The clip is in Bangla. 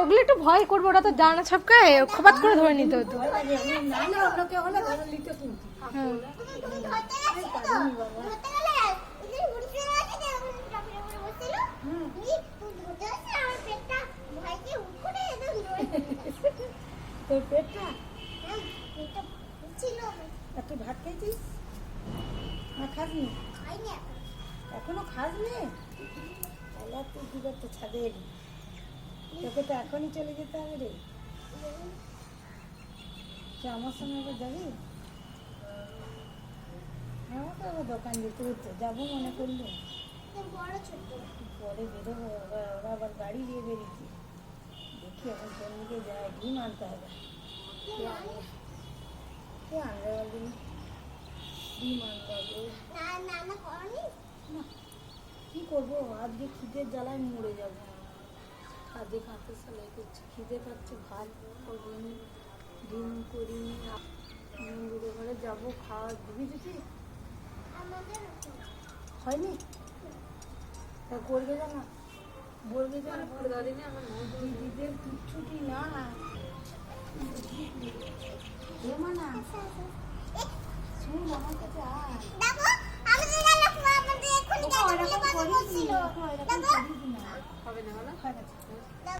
ওগুলো একটু ভয় করবো, ওরা তো জানা ছাপকায় খপাত করে ধরে নিতে হতো। তোর পেটটা তুই ভাত খেয়েছিস না? খাসনি? এখনো খাসনি? তাহলে আর তুই কি করতে ছাদে এলি? তোকে তো এখনই চলে যেতে হবে রে। তুই আমার সঙ্গে আবার যাবি? আমাকে আবার দোকান যেতে হচ্ছে, যাবো মনে করলো। পরে বেরোবো, ওরা আবার গাড়ি দিয়ে বেরিয়েছি। দেখি এখন কোন দিকে যায়, ডিম আনতে হবে। কে আনবে বলি? ডিম আনতে হবে। না, কি করবো, আজকে খিদের জ্বালায় মরে যাবো। কাঁদে কাঁদতে সেলাই করছি, খিদে পাচ্ছে, ভাত করিনি, ডিম করিনি। মন্দিরের ঘরে যাবো, খাওয়া দিবি দিদি? হয়নি? তা করবে না, বলবে যে দিদিদের কিচ্ছুটি না। শুন আমার কাছে আয়।